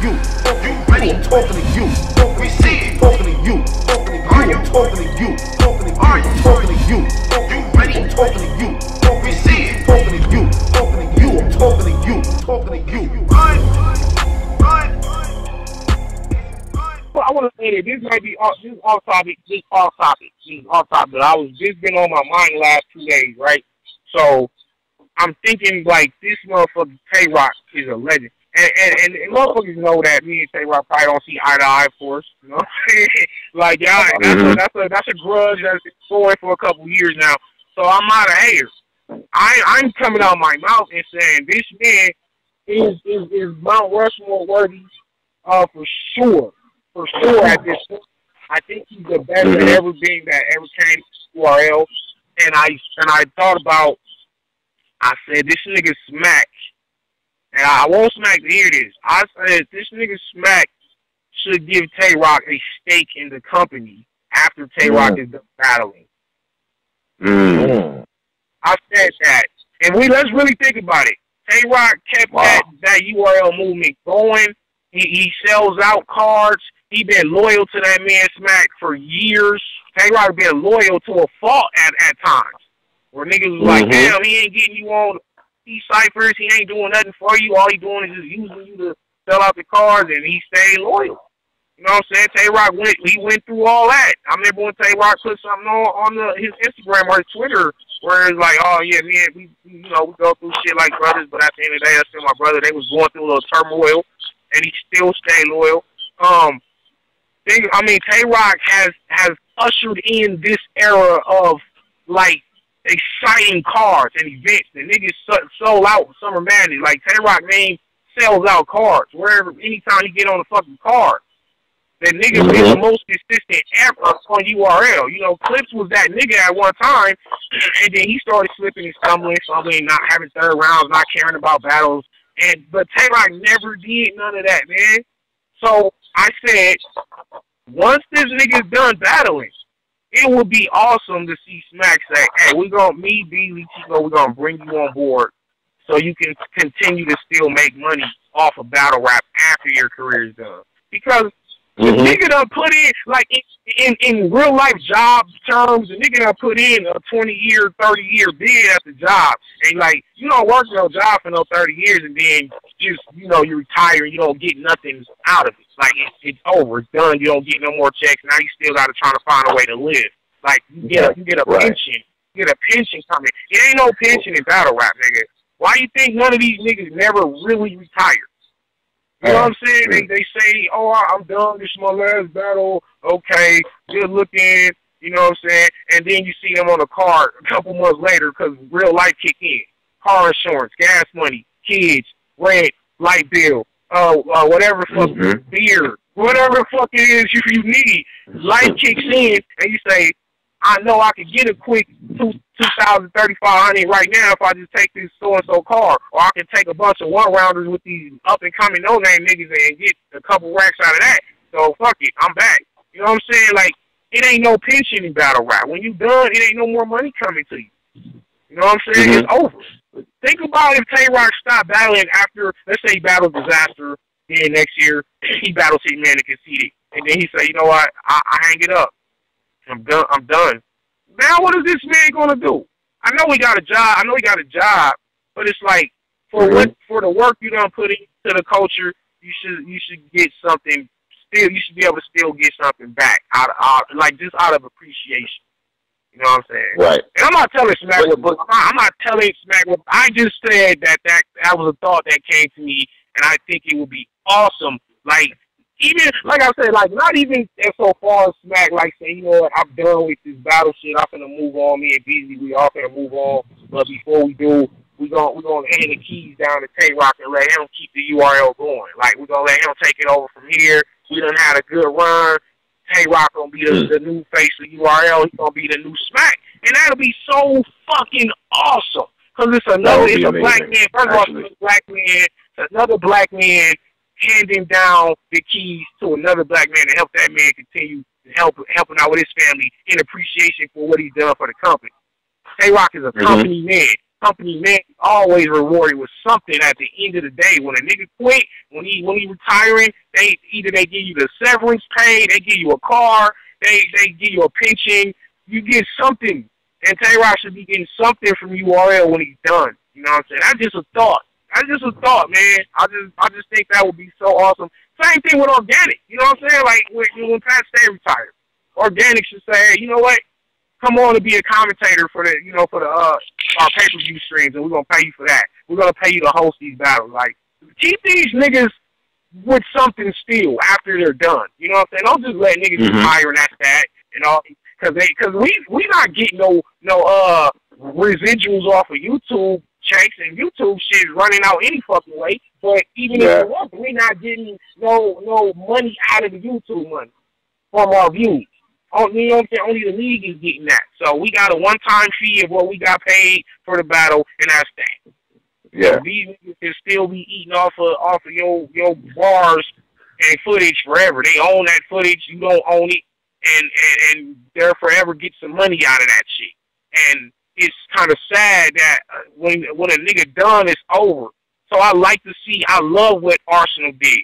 you. I'm talking to you. We see it. Talking to you. Are you talking to you? Are you talking to you? You ready? I'm talking to you. We see it. Talking to you. I'm talking to you. Talking to you. Run. Well, I want to say that this might be off topic. I was just been on my mind last 2 days, right? So I'm thinking like this motherfucker Tay Roc is a legend. And motherfuckers know that me and Tay Roc probably don't see eye to eye, of course. You know, like y'all, that's a grudge that's been going for a couple years now. So I'm not a hater. I'm coming out of my mouth and saying this man is Mount Rushmore worthy, for sure. For sure at this point. I think he's the best that ever been that ever came to URL. And I thought about, I said this nigga Smack. And I want Smack to hear this. I said this nigga Smack should give Tay Roc a stake in the company after Tay Roc is done battling. I said that. And let's really think about it. Tay Roc kept that URL movement going. He sells out cards. He been loyal to that man Smack for years. Tay Roc been loyal to a fault at times. Where niggas was like, damn, he ain't getting you on these ciphers. He ain't doing nothing for you. All he doing is just using you to sell out the cards, and he stayed loyal. You know what I'm saying? Tay Roc went through all that. I remember when Tay Roc put something on his Instagram or his Twitter where it's like, oh yeah, man, we go through shit like brothers, but at the end of the day, that's still my brother. They was going through a little turmoil, and he still stayed loyal. Tay Roc has ushered in this era of like exciting cards and events. The niggas sold out Summer Madness. Like Tay Roc name sells out cards anytime he get on the fucking card. That nigga been the most consistent ever on URL. You know, Clips was that nigga at one time, and then he started slipping and stumbling, not having third rounds, not caring about battles. But Tay Roc never did none of that, man. So I said, once this nigga's done battling, it would be awesome to see Smack say, hey, Beasley, Chico, we're going to bring you on board so you can continue to still make money off of battle rap after your career is done. Because the nigga done put in, like, in real life job terms, the nigga done put in a 20-year, 30-year bid at the job. And, like, you don't work no job for no 30 years and then just, you retire and you don't get nothing out of it. Like, it's over. It's done. You don't get no more checks. Now you still got to try to find a way to live. Like, you get a pension. You get a pension coming. It ain't no pension in battle rap, nigga. Why you think none of these niggas never really retired? You know what I'm saying? They say, oh, I'm done. This is my last battle. Okay, good looking. You know what I'm saying? And then you see them on a card a couple months later because real life kick in. Car insurance, gas money, kids, rent, light bill, whatever fuck, beer, whatever the fuck it is you need. Life kicks in and you say, I know I could get a quick $2,000, $3,500 right now if I just take this so-and-so car. Or I can take a bunch of one-rounders with these up-and-coming no-name niggas and get a couple racks out of that. So, fuck it, I'm back. You know what I'm saying? Like, it ain't no pension in battle rap. When you done, it ain't no more money coming to you. You know what I'm saying? It's over. Think about if Tay Roc stopped battling after, let's say he battles Disaster, then next year he battles Hitman and Conceited. And then he say, you know what, I hang it up. I'm done. Now what is this man gonna do? I know he got a job. But it's like for the work you done put into the culture, you should get something. Still, you should be able to still get something back out of appreciation. You know what I'm saying? Right. And I'm not telling Smack what I just said that was a thought that came to me, and I think it would be awesome. Like. Even, like I said, like, not even so far as Smack, like, say, you know what, I'm done with this battle shit, I'm finna move on, me and Beasley, we all finna move on, but before we do, we're gonna hand the keys down to Tay Roc and let him keep the URL going. Like, we're gonna let him take it over from here. We done had a good run. Tay Roc gonna be the new face of URL. He's gonna be the new Smack. And that'll be so fucking awesome. Because it's a black man, first of all, it's another black man handing down the keys to another black man to help that man continue helping out with his family in appreciation for what he's done for the company. Tay Roc is a company man. company man always rewarded with something at the end of the day. When a nigga quit, when he retiring, they give you the severance pay, they give you a car, they give you a pension, you get something. And Tay Roc should be getting something from URL when he's done. You know what I'm saying? That's just a thought. That's just a thought, man. I just think that would be so awesome. Same thing with Organic. You know what I'm saying? Like when Pat Stay retired, Organic should say, hey, you know what? Come on to be a commentator for the, our pay-per-view streams, and we're gonna pay you for that. We're gonna pay you to host these battles. Like, keep these niggas with something still after they're done. You know what I'm saying? Don't just let niggas retire and that's that. You know, because we not getting no residuals off of YouTube checks, and YouTube shit is running out any fucking way. But even if it wasn't, we not getting no money out of the YouTube money from our views. You know what I'm saying? Only the league is getting that. So we got a one-time fee of what we got paid for the battle, and that's that. Yeah. So these niggas can still be eating off of your bars and footage forever. They own that footage. You don't own it, and they'll forever get some money out of that shit. And it's kind of sad that when a nigga done, it's over. So I love what Arsenal did.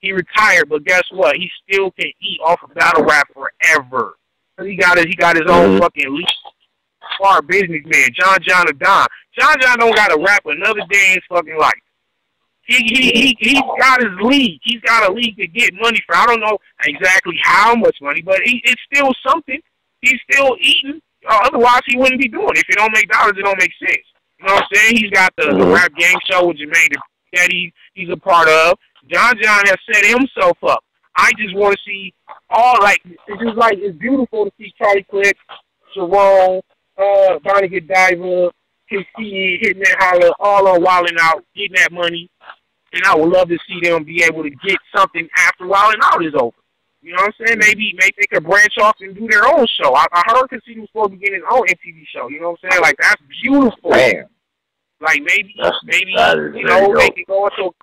He retired, but guess what? He still can eat off of battle rap forever. He got his own fucking league. Smart businessman, John the Don. John don't got to rap another day in his fucking life. He got his league. He's got a league to get money for. I don't know exactly how much money, but it's still something. He's still eating. Otherwise, he wouldn't be doing it. If it don't make dollars, it don't make sense. You know what I'm saying? He's got the rap game show with Jermaine that he's a part of. John has set himself up. I just want to see it's beautiful to see Charlie Click, Sharon, Donnie Godiva, Kiki hitting that holler, all on Wildin' Out, getting that money. And I would love to see them be able to get something after Wildin' Out is over. You know what I'm saying? Maybe they could branch off and do their own show. I heard Casino was supposed to be getting his own MTV show. You know what I'm saying? Like, that's beautiful. Damn. Like, maybe they can go into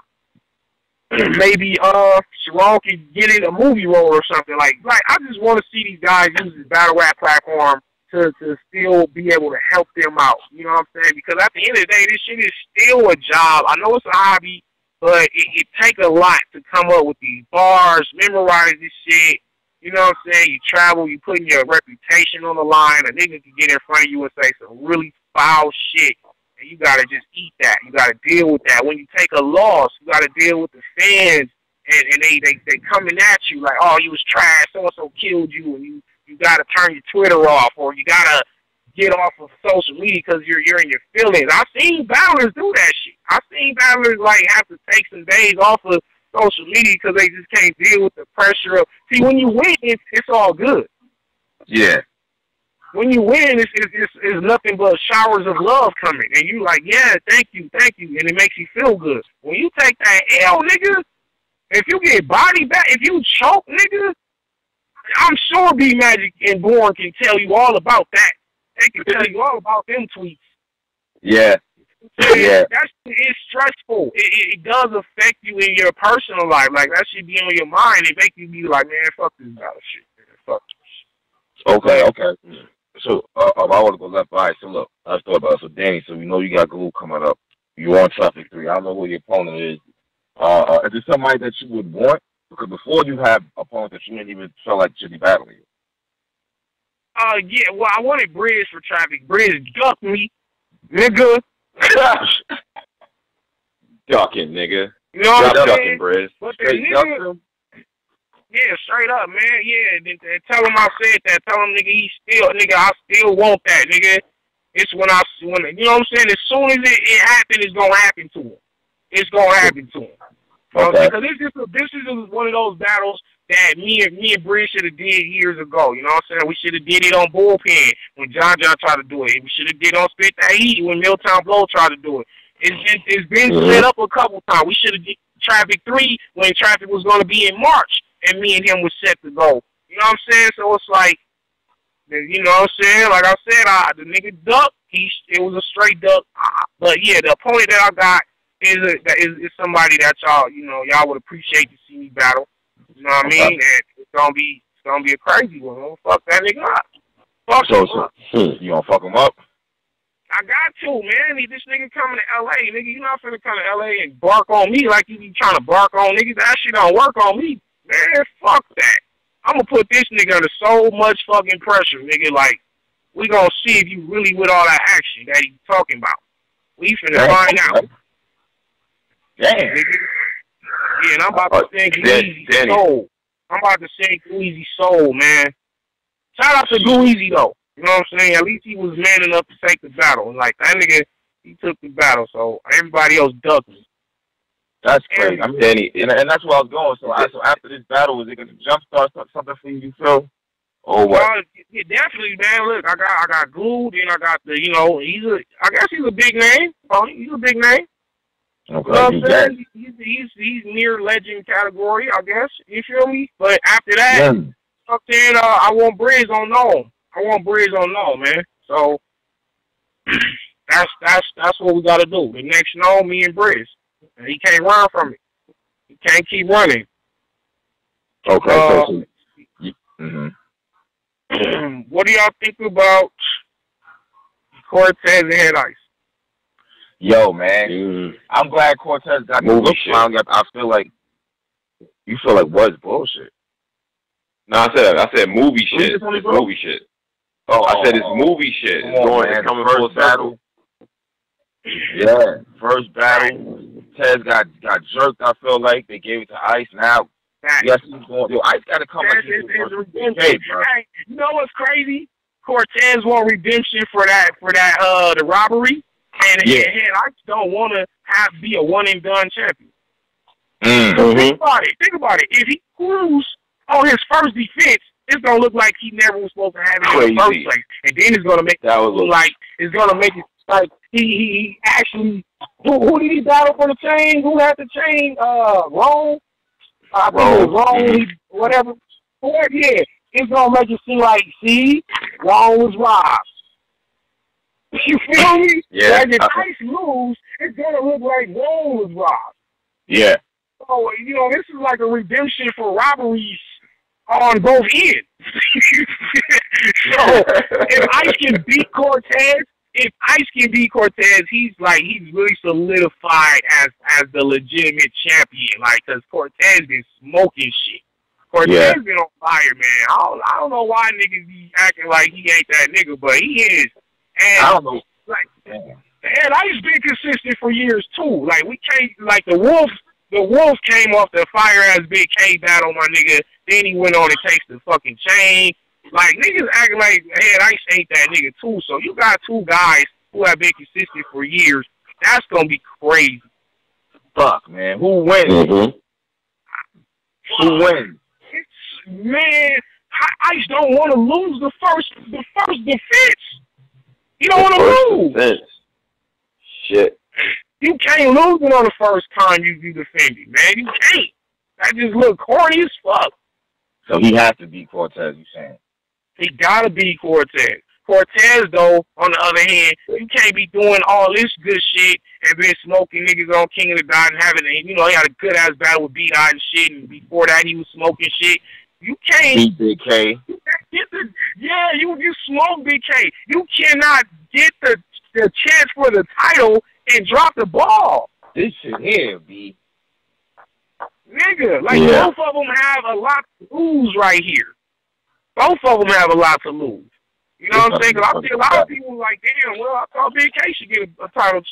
maybe Sharon could get in a movie role or something. Like I just want to see these guys use this battle rap platform to still be able to help them out. You know what I'm saying? Because at the end of the day, this shit is still a job. I know it's a hobby, but it takes a lot to come up with these bars, memorize this shit. You know what I'm saying? You travel, you putting your reputation on the line. A nigga can get in front of you and say some really foul shit. And you gotta just eat that. You gotta deal with that. When you take a loss, you gotta deal with the fans, and they coming at you like, oh, you was trash, so and so killed you, and you gotta turn your Twitter off, or you gotta get off of social media because you're in your feelings. I've seen battlers do that shit. I've seen battlers have to take some days off of social media because they just can't deal with the pressure of. See, when you win, it's all good. Yeah. When you win, it's nothing but showers of love coming. And you like, yeah, thank you. And it makes you feel good. When you take that L, nigga, if you get body back, if you choke, nigga, I'm sure B-Magic and Born can tell you all about that. They can tell you all about them tweets. Yeah. Yeah. That shit is stressful. It does affect you in your personal life. Like, that should be on your mind. It makes you be like, man, fuck this battle shit. Man. Fuck this shit. Okay. So, I want to go left by. So, look, I thought about it. So, Danny, so you know you got Glue coming up. You're on Traffic 3. I don't know who your opponent is. Is there somebody that you would want? Because before you have opponents that you didn't even feel like should be battling you. Yeah, well, I wanted Bridge for Traffic. Bridge ducked me, nigga. Ducking, nigga. You know what I'm saying? Ducking, Bridge. Straight nigga. Yeah, straight up, man. Yeah, tell him I said that. Tell him, nigga, I still want that, nigga. It's when you know what I'm saying? As soon as it happens, it's gonna happen to him. It's gonna happen to him. Okay. Because this is one of those battles that me and Bridge should have did years ago. You know what I'm saying? We should have did it on Bullpen when John tried to do it. We should have did it on Spit That Heat when Milltown Blow tried to do it. It's been set up a couple times. We should have did Traffic 3 when Traffic was going to be in March, and me and him was set to go. You know what I'm saying? So it's like, you know what I'm saying? Like I said, the nigga duck. It was a straight duck. But yeah, the opponent that I got is somebody that y'all would appreciate to see me battle. You know what I mean? And it's gonna be a crazy one. Fuck that nigga up. Fuck him up. You gonna fuck him up? I got to, man. This nigga coming to LA, nigga. You not finna come to LA and bark on me like you be trying to bark on niggas. That shit don't work on me, man. Fuck that. I'm gonna put this nigga under so much fucking pressure, nigga. Like, we gonna see if you really with all that action that he talking about. We finna find out. Damn. Nigga. Yeah, and I'm about to sing Easy Soul. I'm about to sing Easy Soul, man. Shout out to Easy though. You know what I'm saying? At least he was man enough to take the battle. And like that nigga, he took the battle, so everybody else ducked me. That's crazy. I'm Danny, and that's where I was going. So after this battle, is it gonna jumpstart something for you, Phil? Or what? Yeah, definitely, man. Look, I got Glued, and I got the, you know, I guess he's a big name. Oh, he's a big name. Okay, you know what I'm saying? He's near legend category, I guess. You feel me? But after that, then I want Briz on no. I want Briz on no, man. So that's what we gotta do. The next no, me and Briz. And he can't run from it. He can't keep running. Okay. What do y'all think about Cortez and Head Ice? Yo, man, I'm glad Cortez got the look round. I feel like you feel like what's bullshit. No, I said movie shit. It's movie shit. Oh, I said it's movie shit. It's coming first battle. Yeah, first battle. Tez got jerked. I feel like they gave it to Ice. Now, yes, he's going. Yo, Ice got to come like he's redemption. Hey, you know what's crazy? Cortez want redemption for that the robbery, and Head Ice don't want to be a one and done champion. Think about it. If he lose on his first defense, it's gonna look like he never was supposed to have it in the first place, and then it's gonna make it like he actually who did he battle for the chain? Who had the chain? Rome. I think it was Rome. Whatever. Yeah, it's gonna make it seem like Rome was robbed. You feel me? Yeah. Like if Ice lose, it's gonna look like Rome was robbed. Yeah. So you know, this is like a redemption for robberies on both ends. So if Ice can beat Cortez, he's really solidified as the legitimate champion. Like, cause Cortez been smoking shit. Cortez been on fire, man. I don't know why niggas be acting like he ain't that nigga, but he is. And I don't know. Like, and Ice been consistent for years too. Like we can't the Wolf came off the fire ass Big K battle, my nigga. Then he went on and takes the fucking chain. Like, niggas acting like Head Ice ain't that nigga, too. So you got two guys who have been consistent for years. That's going to be crazy. Fuck, man. Who wins? Who wins? Man, Ice don't want to lose the first defense. He don't want to lose. Defense. Shit. You can't lose it on the first time you defend it, man. You can't. That just look corny as fuck. So he has to beat Cortez, you saying? He gotta beat Cortez. Cortez, though, on the other hand, you can't be doing all this good shit and been smoking niggas on King of the Dot and having, he had a good-ass battle with B-Dot and shit, and before that he was smoking shit. You can't... Beat Big K. You smoke Big K. You cannot get the chance for the title and drop the ball. This shit here, B. Nigga, both of them have a lot to lose right here. Both of them have a lot to lose. You know what I'm saying? Because I see a lot of people like, damn, well, I thought Big K should get a title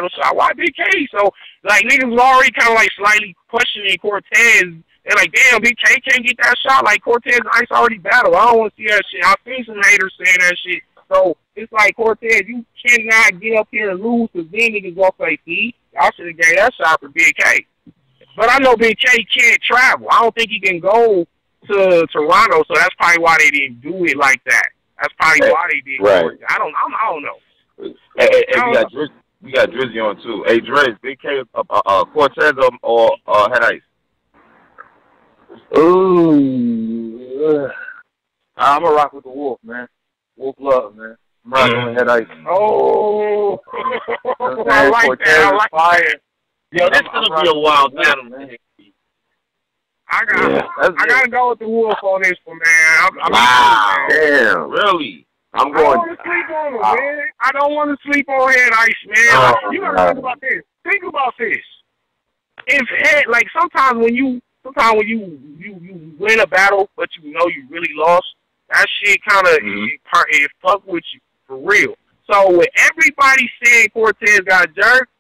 shot. Why Big K? So, like, niggas was already kind of, like, slightly questioning Cortez. They're like, damn, Big K can't get that shot. Like, Cortez and Ice already battled. I don't want to see that shit. I've seen some haters saying that shit. So, it's like, Cortez, you cannot get up here and lose because then niggas going to say, see, I should have gave that shot for Big K. But I know Big K can't travel. I don't think he can go to Toronto, so that's probably why they didn't do it like that. That's probably why they did. Right. I don't know. Hey, we got Drizzy on too. Hey, Driz, Big K, Cortez or Head Ice? Ooh, I'm gonna rock with the Wolf, man. Wolf love, man. I'm rocking with Head Ice. Oh, I like that. I like fire. Yo, this is gonna be a wild battle, man. I gotta go with the Wolf on this one, man. Wow, damn, really? I'm I going. don't want to sleep on him, man. I don't want to sleep on Head Ice, man. You gotta think about this. Think about this. If Head, like sometimes when you win a battle, but you know you really lost, that shit kind of it fuck with you for real. So with everybody saying Cortez got jerked,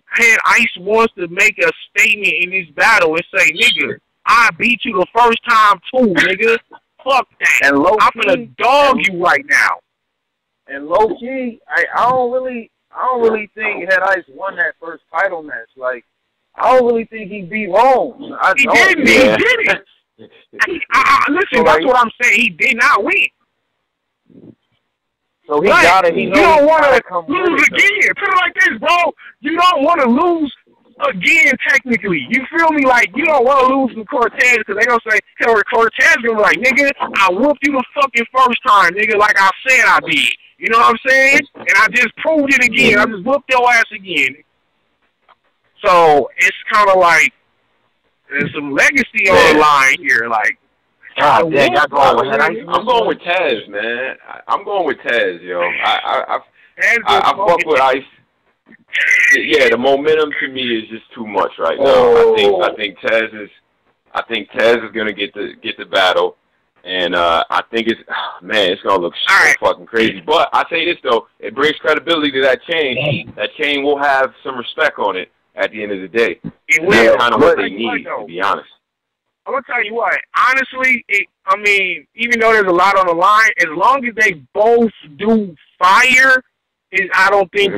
Head Ice wants to make a statement in this battle and say, nigga, I beat you the first time too, nigga. Fuck that. And I'm gonna dog you right now. And low key, I don't really think Head Ice won that first title match. Like, I don't really think he beat Rome. He didn't. Listen, that's what I'm saying. He did not win. So he got it. You don't want to lose again. Put it like this, bro. You don't want to lose again, technically. You feel me? Like, you don't want to lose to Cortez because they going to say, Cortez going to be like, nigga, I whooped you the fucking first time, nigga, like I said I did. You know what I'm saying? And I just proved it again. I just whooped your ass again. So it's kind of like there's some legacy on the line here. Like, I'm going with Taz, man. I'm going with Taz, yo. I fuck with Ice. Yeah, the momentum to me is just too much right now. I think Taz is gonna get the battle, and I think it's gonna look so fucking crazy. But I say this though, it brings credibility to that chain. That chain will have some respect on it at the end of the day. That's kind of what they need, to be honest. I'm gonna tell you what. Honestly, even though there's a lot on the line, as long as they both do fire, I don't think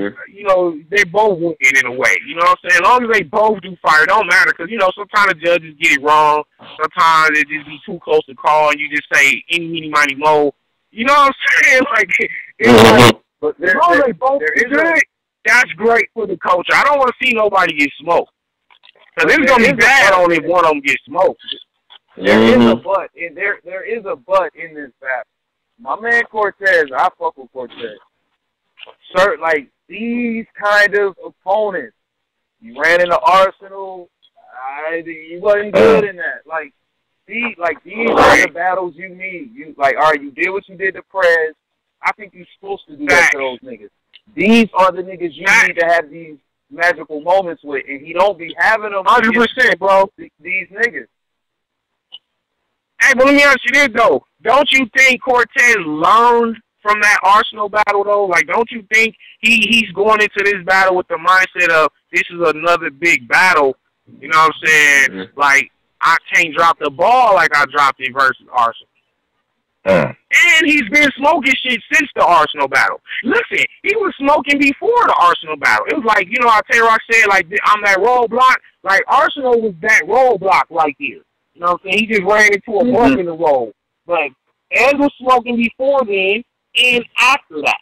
they both win in a way. You know what I'm saying? As long as they both do fire, it don't matter because sometimes the judges get it wrong. Sometimes it just be too close to call, and you just say any, meeny, miny, mo. You know what I'm saying? Like, but as long as they both do good, that's great for the culture. I don't want to see nobody get smoked. Because it's going to be bad on if one of them gets smoked. There is a but. There is a but in this battle. My man Cortez, I fuck with Cortez. Like, these kind of opponents, you ran into Arsenal, you wasn't good in that. Like, these are the battles you need. You did what you did to Prez. I think you're supposed to do that to those niggas. These are the niggas you need to have these magical moments with, and he don't be having them. 100%, bro. These niggas. Hey, but let me ask you this though: don't you think Cortez learned from that Arsenal battle though? Like, don't you think he's going into this battle with the mindset of this is another big battle? You know what I'm saying? Like, I can't drop the ball like I dropped it versus Arsenal. And he's been smoking shit since the Arsenal battle. Listen, he was smoking before the Arsenal battle. It was like, how Tay Roc said, like, I'm that roadblock. Like, Arsenal was that roadblock right there. You know what I'm saying? He just ran into a bump in the road. Like, Ed was smoking before then and after that.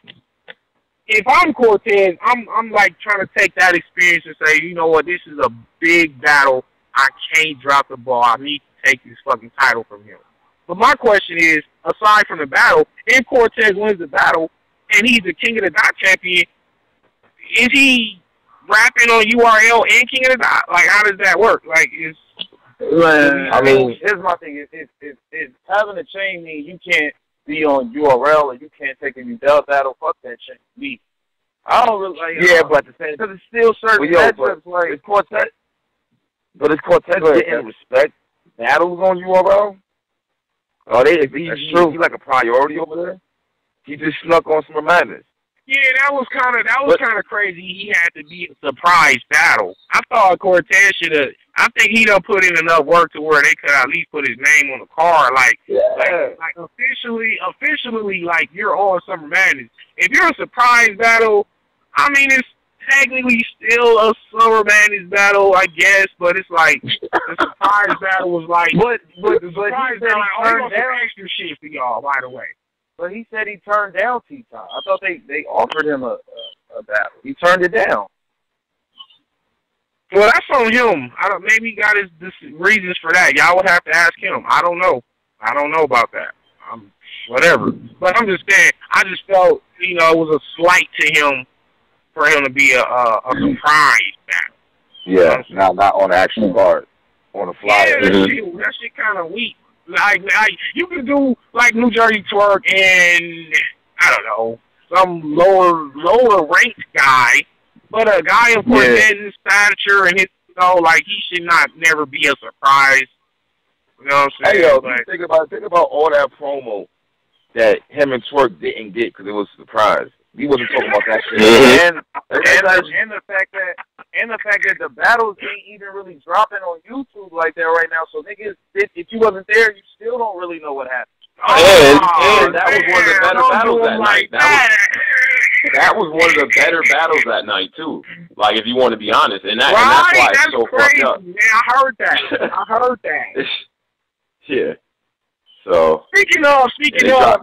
If I'm Cortez, I'm like trying to take that experience and say, you know what, this is a big battle. I can't drop the ball. I need to take this fucking title from him. But my question is, aside from the battle, if Cortez wins the battle and he's the King of the Dot champion, is he rapping on URL and King of the Dot? Like, how does that work? Like, here's my thing. It's having a chain mean you can't be on URL and you can't take any battle. Fuck that chain. I don't really like. But the same, because it's still certain matchups. Like, it's Cortez. But is Cortez getting respect battles on URL? Is he like a priority over there? He just snuck on some madness. Yeah, that was kind of crazy. He had to be a surprise battle. I thought Cortez should have. I think he done put in enough work to where they could at least put his name on the card, like officially, like you're on Summer Madness. If you're a surprise battle, I mean, it's technically still a Summer Madness battle, I guess, but it's like the surprise battle was like, but the surprise battle, like, turned down extra shit for y'all, by the way. But he said he turned down T-Top. I thought they offered him a battle. He turned it down. Well, that's on him. Maybe he got his reasons for that. Y'all would have to ask him. I don't know. I don't know about that. Whatever. But I'm just saying, I just felt, it was a slight to him for him to be a surprise battle. Yeah, not on the actual card, on the flyer. Yeah, that shit kind of weak. Like you can do like New Jersey Twerk and I don't know, some lower ranked guy, but a guy of Cortez's stature and his, you know, like he should not never be a surprise. You know what I'm saying? Hey yo, think about all that promo that him and Twerk didn't get because it was a surprise. We wasn't talking about that shit. And the fact that the battles ain't even really dropping on YouTube like that right now. So niggas, if you wasn't there, you still don't really know what happened. And that was one of the better battles that night. That was one of the better battles that night too. Like if you want to be honest, and that's why it's so crazy, fucked up. Man, I heard that. Yeah. So speaking of,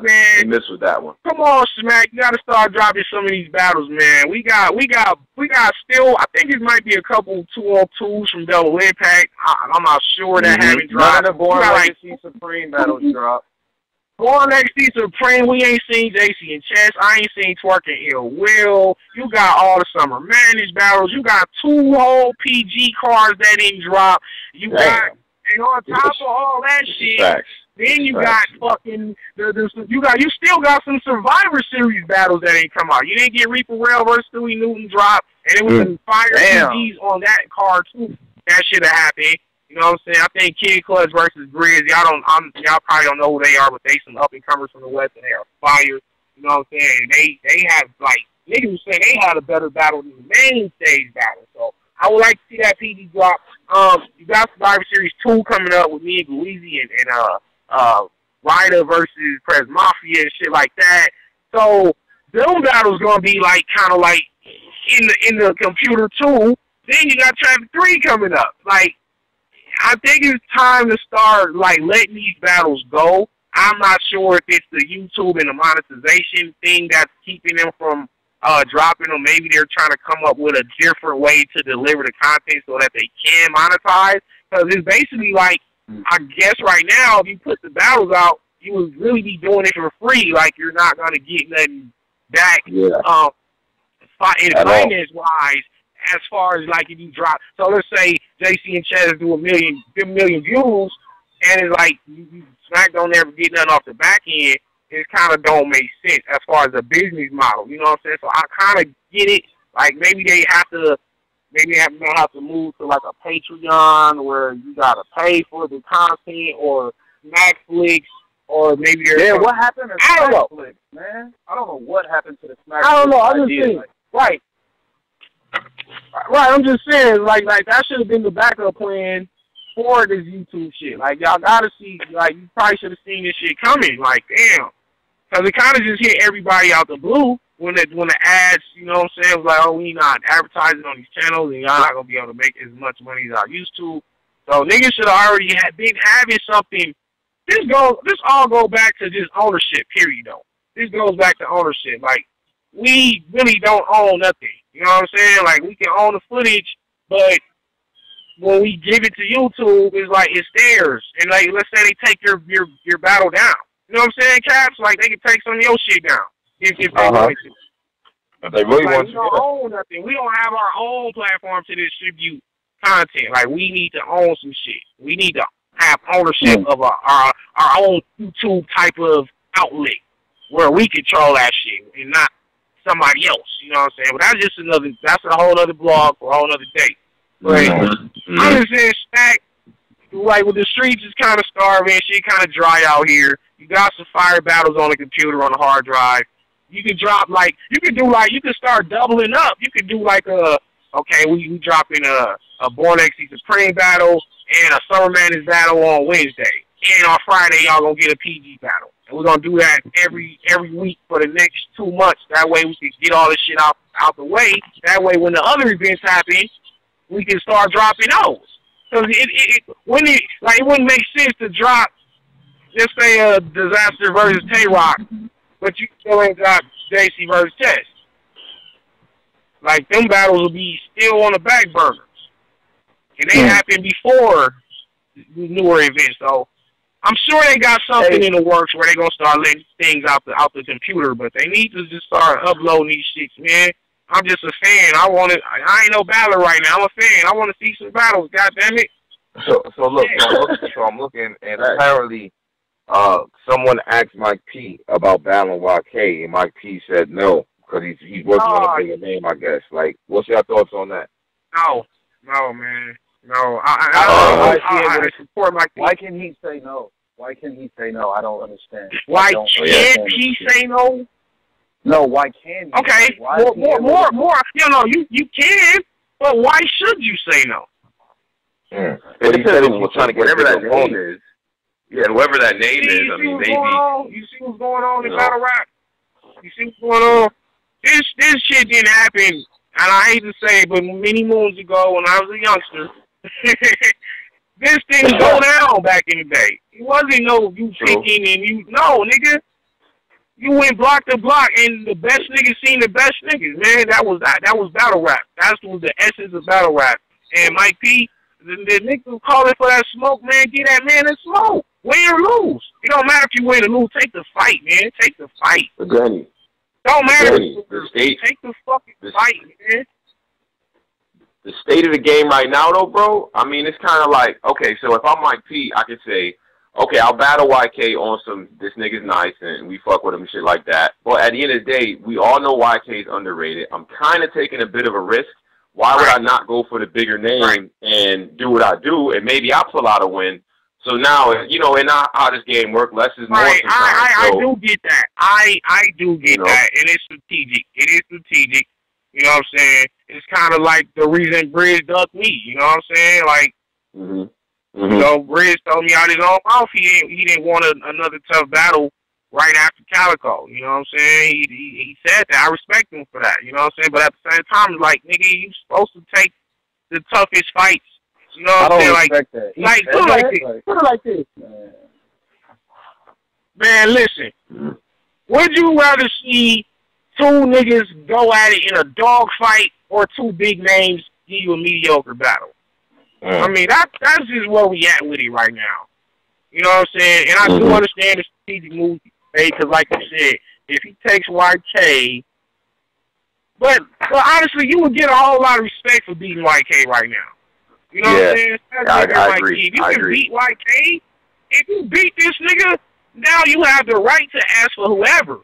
man, they missed with that one. Come on, Smack, you gotta start dropping some of these battles, man. We got still. I think it might be a couple 2-on-2s from Double Impact. I'm not sure that haven't dropped. None of Born Legacy Supreme battles dropped. Born Legacy Supreme, we ain't seen JC and Chess. I ain't seen Twerk and Ill Will. You got all the Summer Madness battles. You got 2 whole PG cards that didn't drop. You got, and on top of all that shit. Facts. Then you got fucking you still got some Survivor Series battles that ain't come out. You didn't get Reaper Rail versus Stewie Newton drop, and it was some fire PGs on that card too. That should have happened. You know what I'm saying? I think Kid Clutch versus Grizz. Y'all probably don't know who they are, but they some up and comers from the West, and they are fire. You know what I'm saying? They have like niggas say they had a better battle than the main stage battle. So I would like to see that PG drop. You got Survivor Series 2 coming up with me and Gleezy and Ryder versus Press Mafia and shit like that. So them battles gonna be like kind of like in the computer too. Then you got Traffic 3 coming up. Like I think it's time to start like letting these battles go. I'm not sure if it's the YouTube and the monetization thing that's keeping them from dropping them. Maybe they're trying to come up with a different way to deliver the content so that they can monetize. Because it's basically like, I guess right now, if you put the battles out, you would really be doing it for free. Like, you're not going to get nothing back finance-wise as far as, like, if you drop. So let's say JC and Chaz do a million views, and it's like, Smack don't ever get nothing off the back end. It kind of don't make sense as far as the business model. You know what I'm saying? So I kind of get it. Like, maybe they have to move to like a Patreon where you gotta pay for the content, or Netflix, or maybe there's what happened to Netflix, man? I don't know what happened to the Netflix. I don't know. I'm just saying, right. I'm just saying, like that should have been the backup plan for this YouTube shit. Like y'all gotta see, like you probably should have seen this shit coming. Like damn, because it kind of just hit everybody out the blue. When the ads, you know what I'm saying, was like, oh, we not advertising on these channels, and y'all not going to be able to make as much money as I used to. So niggas should have already been having something. This all go back to just ownership, period, though. This goes back to ownership. Like, we really don't own nothing. You know what I'm saying? Like, we can own the footage, but when we give it to YouTube, it's like, it's theirs. And, like, let's say they take your battle down. You know what I'm saying, Caps? Like, they can take some of your shit down. If they want to. If they really want to. We don't own nothing. We don't have our own platform to distribute content. Like, we need to own some shit. We need to have ownership of our own YouTube type of outlet where we control that shit and not somebody else. You know what I'm saying? But that's a whole other blog for a whole other day. But I'm just saying, Stack, like, with the streets is kind of starving, shit kind of dry out here. You got some fire battles on the computer, on the hard drive. You can drop you can start doubling up. You could do like we dropping a Born Legacy Supreme battle and a Summer Madness battle on Wednesday. And on Friday, y'all gonna get a PG battle. And we're gonna do that every week for the next 2 months. That way we can get all this shit out the way. That way when the other events happen, we can start dropping those. Because it wouldn't make sense to drop, let's say, a Disaster versus Tay Roc, but you still ain't got JC versus Chess. Like, them battles will be still on the back burners. And they happened before the newer events. So I'm sure they got something in the works where they're going to start letting things out the computer, but they need to just start uploading these shits, man. I'm just a fan. I ain't no battler right now. I'm a fan. I want to see some battles, goddammit. So look, I'm looking, and apparently someone asked Mike P about battling YK, and Mike P said no because he's working on a bigger name, I guess. Like, what's your thoughts on that? No, man, no. I support Mike P. Why can he say no? Why can he say no? I don't understand. Why can't he say no? No, why can't he? Okay, more. You can, but why should you say no? It depends on what's trying to get whatever that name is. Yeah, whoever that name is. I mean, maybe. You see what's going on in battle rap? You see what's going on? This shit didn't happen, and I hate to say it, but many moons ago when I was a youngster, this thing go down back in the day. It wasn't no you thinking and you nigga. You went block to block, and the best niggas seen the best niggas, man. That was battle rap. That was the essence of battle rap. And Mike P, the niggas calling for that smoke, man. Get that man in smoke. Win or lose. It don't matter if you win or lose. Take the fight, man. Take the fight. Again. Don't matter. Take the fucking fight, man. The state of the game right now, though, bro, I mean, it's kind of like, okay, so if I'm Mike P, I could say, okay, I'll battle YK on some, this nigga's nice, and we fuck with him and shit like that. But at the end of the day, we all know YK is underrated. I'm kind of taking a bit of a risk. Why would I not go for the bigger name and do what I do, and maybe I'll pull out a win? So now, and how this game works, less is more. Right, I do get that. I do get that, and it's strategic. It is strategic. You know what I'm saying? It's kind of like the reason Bridge ducked me. You know what I'm saying? Like, Bridge told me out his own mouth he didn't want another tough battle right after Calico. You know what I'm saying? He said that. I respect him for that. You know what I'm saying? But at the same time, it's like, nigga, you supposed to take the toughest fights. You know what I'm saying? Put it like this. Man, listen. Would you rather see two niggas go at it in a dog fight or two big names give you a mediocre battle? I mean, that's just where we at with it right now. You know what I'm saying? And I do understand the strategic move he made because, like you said, if he takes YK, but honestly, you would get a whole lot of respect for beating YK right now. You know what I'm saying? I agree. If you can beat YK, if you beat this nigga, now you have the right to ask for whoever.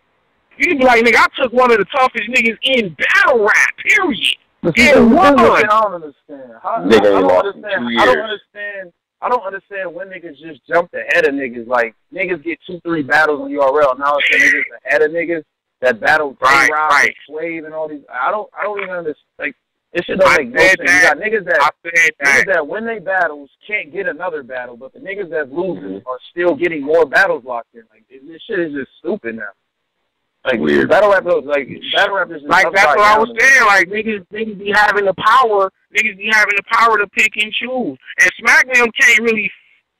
You can be like, nigga, I took one of the toughest niggas in battle rap, period. And won. I don't understand. I don't understand when niggas just jumped ahead of niggas. Like, niggas get 2-3 battles on URL. Now it's the niggas ahead of niggas that battle Tay Roc, Slave, and all these. I don't even understand. Like, this shit don't make no sense. You got niggas that when they battles can't get another battle, but the niggas that loses are still getting more battles locked in. Like, this shit is just stupid now. Like, weird. Battle rap is just like, that's what I was saying. Like, niggas be having the power. Niggas be having the power to pick and choose. And SmackDown can't really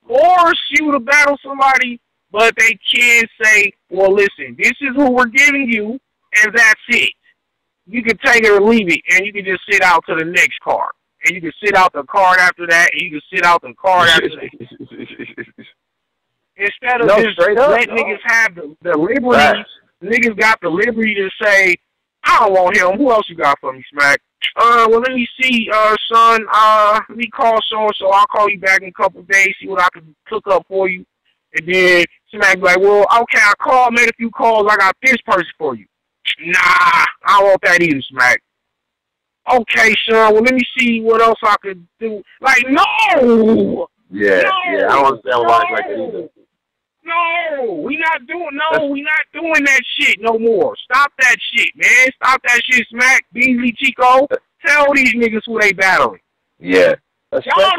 force you to battle somebody, but they can say, well, listen, this is who we're giving you, and that's it. You can take it or leave it, and you can just sit out to the next card. And you can sit out the card after that, and you can sit out the card after that. Instead of just letting niggas have the liberty. Niggas got the liberty to say, I don't want him. Who else you got for me, Smack? Well, let me see, son. Let me call so-and-so. I'll call you back in a couple of days, see what I can cook up for you. And then Smack be like, well, okay, I called, made a few calls. I got this person for you. Nah, I don't want that either, Smack. Okay, son. Well, let me see what else I could do. Like, no! Yeah, I don't understand why it's like that either. No, we not doing that shit no more. Stop that shit, man. Stop that shit, Smack, Beasley, Chico. Tell these niggas who they battling. Yeah. Y'all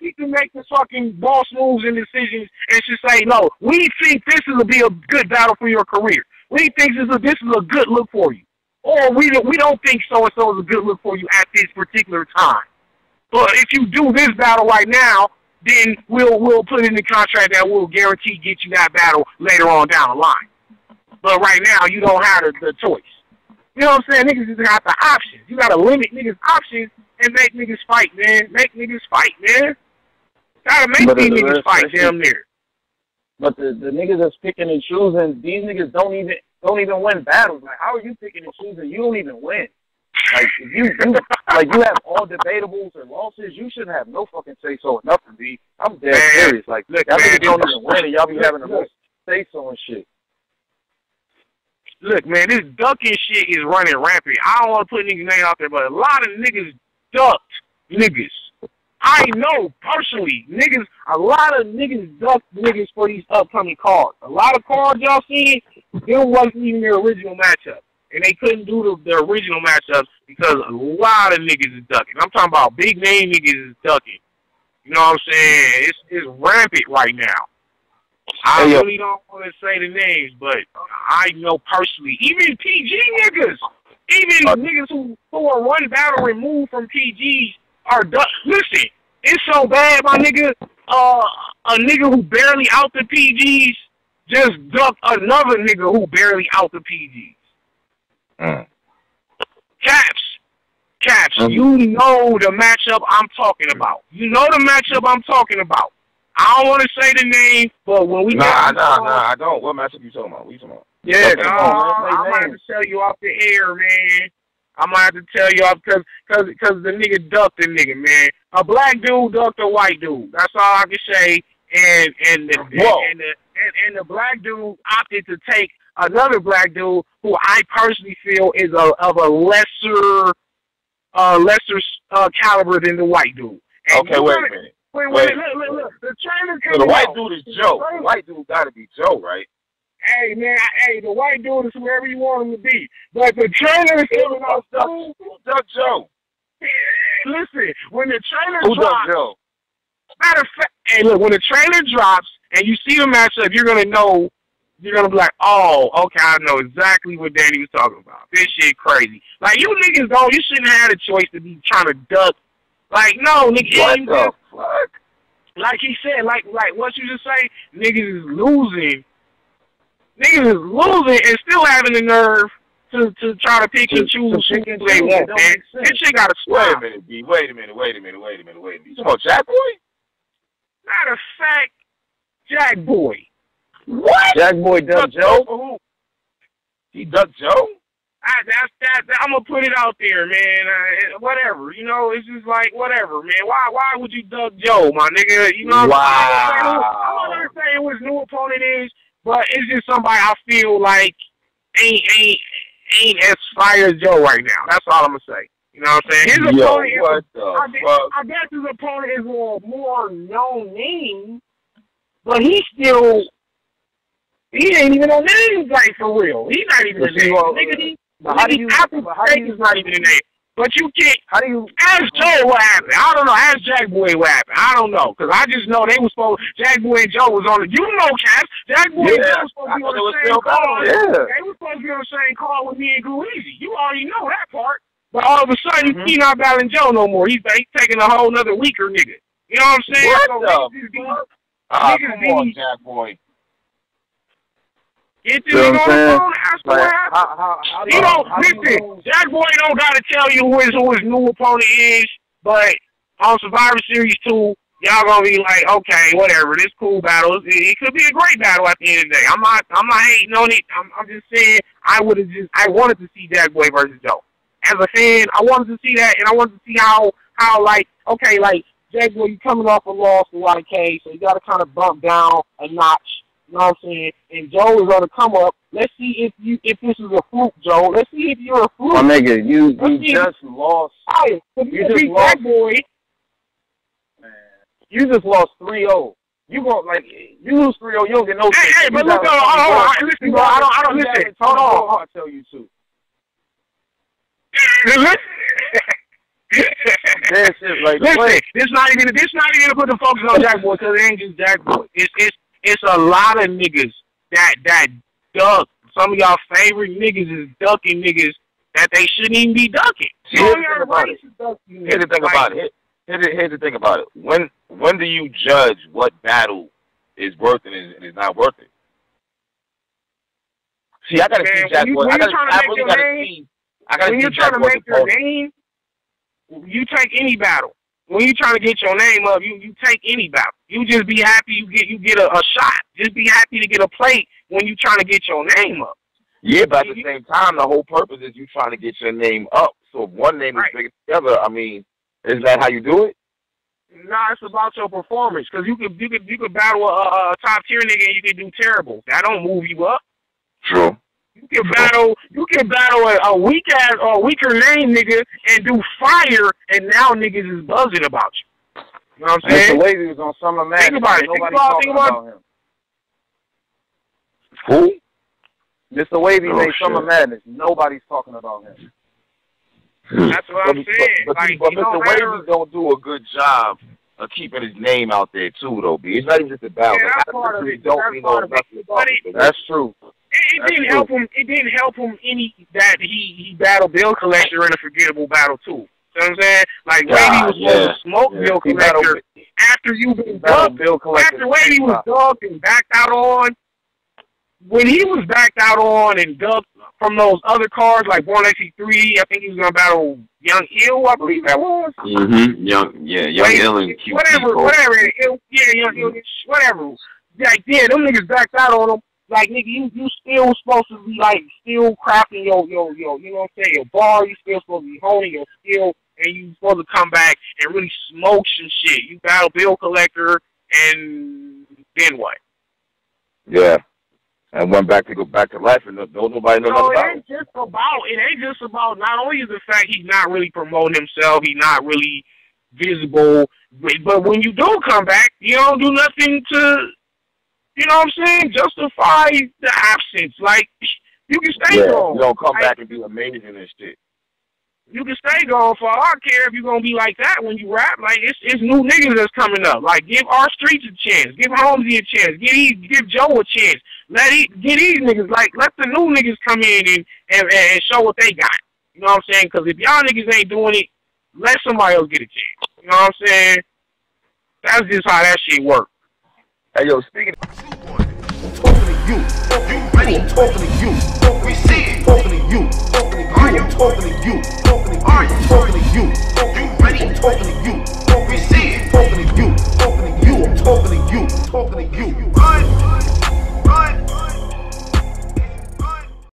need to make the fucking boss moves and decisions and just say, no, we think this will be a good battle for your career. We think this is a good look for you. Or we don't think so-and-so is a good look for you at this particular time. But if you do this battle right now, then we'll put in the contract that we'll guarantee get you that battle later on down the line. But right now, you don't have the choice. You know what I'm saying? Niggas just got the options. You got to limit niggas' options and make niggas fight, man. Make niggas fight, man. Gotta make these niggas fight damn near. But the niggas that's picking and choosing, these niggas don't even win battles. Like, how are you picking and choosing? You don't even win. Like, if you have all debatables and losses, you shouldn't have no fucking say-so or nothing, B. I'm dead serious. Like, look, y'all niggas don't even win, and y'all be having the most say-so and shit. Look, man, this ducking shit is running rampant. I don't want to put niggas' name out there, but a lot of niggas ducked niggas. I know, personally, niggas, a lot of niggas ducked niggas for these upcoming cards. A lot of cards y'all seen, there wasn't even their original matchup. And they couldn't do the original matchups because a lot of niggas is ducking. I'm talking about big name niggas is ducking. You know what I'm saying? It's rampant right now. I really don't want to say the names, but I know personally, even PG niggas, even niggas who are one battle removed from PGs are duck. Listen, it's so bad, my nigga. A nigga who barely out the PGs just ducked another nigga who barely out the PGs. Caps, you know the matchup I'm talking about. You know the matchup I'm talking about. I don't want to say the name, but when we I don't. What matchup you talking about? What you talking about? Yeah, I'm gonna have to tell you off the air, man. I'm gonna have to tell you off because the nigga ducked the nigga, man. A black dude ducked a white dude. That's all I can say. And the black dude opted to take another black dude who I personally feel is of a lesser caliber than the white dude. And okay, wait a minute. Wait, look. The trailer so the white dude is Joe. The white dude got to be Joe, right? Hey, man, the white dude is whoever you want him to be. But the trailer is coming out. Who ducked Joe? Listen, when the trailer drops. Who drops. ducked Joe? Matter of fact, hey, look, when the trailer drops and you see the matchup, you're going to know. You're going to be like, oh, okay, I know exactly what Danny was talking about. This shit crazy. Like, you niggas you shouldn't have had a choice to be trying to duck. Like, no, nigga. What the fuck? Like he said, like what you just say, niggas is losing. Niggas is losing and still having the nerve to try to pick and choose who they want, man. This shit gotta stop. Wait a minute. You talking about Jack Boy? Matter of fact, Jack Boy. What? Jack Boy ducked Joe? He ducked Joe? I'm gonna put it out there, man. Whatever, you know, it's just like whatever, man. Why would you duck Joe, my nigga? You know, I'm not gonna say who his new opponent is, but it's just somebody I feel like ain't as fire as Joe right now. That's all I'm gonna say. You know what I'm saying? His opponent I guess his opponent is a more known name, but he ain't even a name, like, for real. He's not even a name. Nigga, Apple Steak is not even a name. But you can't. Ask Joe what happened. I don't know. Ask Jack Boy what happened. I don't know. Because I just know they was supposed. Jack Boy and Joe was on it. You know, Cass. Jack Boy and Joe was supposed to be on the same call. Yeah. They were supposed to be on the same call with me and Greasy. You already know that part. But all of a sudden, he's not battling Joe no more. He's taking a whole nother weaker nigga. You know what I'm saying? What the fuck? Come on, Jack Boy. Get the nigga on the phone and ask what happened. Listen, Jack Boy don't got to tell you who his new opponent is, but on Survivor Series 2, y'all going to be like, okay, whatever, this cool battle. It could be a great battle at the end of the day. I'm not hating on it. I'm just saying I wanted to see Jack Boy versus Joe. As a fan, I wanted to see that, and I wanted to see how like, okay, like, Jack Boy, you coming off a loss to YK, so you got to kind of bump down a notch. You know what I'm saying? And Joe is on the come up. Let's see if this is a fluke, Joe. Let's see if you're a fluke. My nigga, you just lost. You just lost, boy. Man, you just lost 3-0. You lose 3-0. You don't get no. Hey, but look, hold on. Listen, bro. I don't listen. Hold on. I'll tell you too. Listen, this not even to put the focus on Jack Boy because it ain't just Jack Boy. It's a lot of niggas that duck. Some of y'all favorite niggas is ducking niggas that they shouldn't even be ducking. Here's the thing about it. When do you judge what battle is worth it and is not worth it? See, I gotta see Jack Boy. When you're trying to make your name, you take any battle. When you trying to get your name up, you take any battle. You just be happy you get a shot. Just be happy to get a plate when you trying to get your name up. Yeah, but at the same time, the whole purpose is you trying to get your name up. So if one name is bigger than the other, I mean, isn't that how you do it? Nah, it's about your performance. Cause you could battle a top tier nigga and you can do terrible. That don't move you up. True. You can battle a weak ass or a weaker name nigga and do fire, and now niggas is buzzing about you. You know what I'm saying? Mr. Wavy was on Summer Madness. Think about it. Nobody's talking about him. Who? Mr. Wavy made Summer Madness. Nobody's talking about him. That's what I'm saying. But Mr. Wavy don't do a good job of keeping his name out there too, though. B. It's not even just about yeah, that's part of it. That's true. It didn't help him. It didn't help him any that he battled Bill Collector in a forgettable battle too. You know what I'm saying? Like Wavy was supposed to smoke Bill Collector after you been ducked. After Wavy was ducked and backed out on. When he was backed out on and ducked from those other cards like Born XC3, I think he was gonna battle Young Ill, I believe that was. Young Ill and QT. Whatever. Young Ill, whatever. Like, yeah, them niggas backed out on him. Like, nigga, you still supposed to be, like, still crafting your, you know what I'm saying, your bar. You still supposed to be honing your skill, and you supposed to come back and really smoke some shit. You battle Bill Collector, and then what? Yeah. And went back to life, and don't nobody know nothing about it. It ain't just about, not only is the fact he's not really promoting himself, he's not really visible, but when you do come back, you don't do nothing to, you know what I'm saying, justify the absence. Like, you can stay gone. You don't come back and be amazing and shit. You can stay gone for all I care if you're going to be like that when you rap. Like, it's new niggas that's coming up. Like, give our streets a chance. Give Holmesy a chance. Give Joe a chance. Get these niggas, like, let the new niggas come in and show what they got. You know what I'm saying? Because if y'all niggas ain't doing it, let somebody else get a chance. You know what I'm saying? That's just how that shit works. Hey, yo, speaking I'm talking to you. You ready? I'm talking to you. We see it. Talking to you. Are you talking to you? Are you talking to you? You ready? I'm talking to you. We see it. Talking to you. I'm talking to you. Talking to you.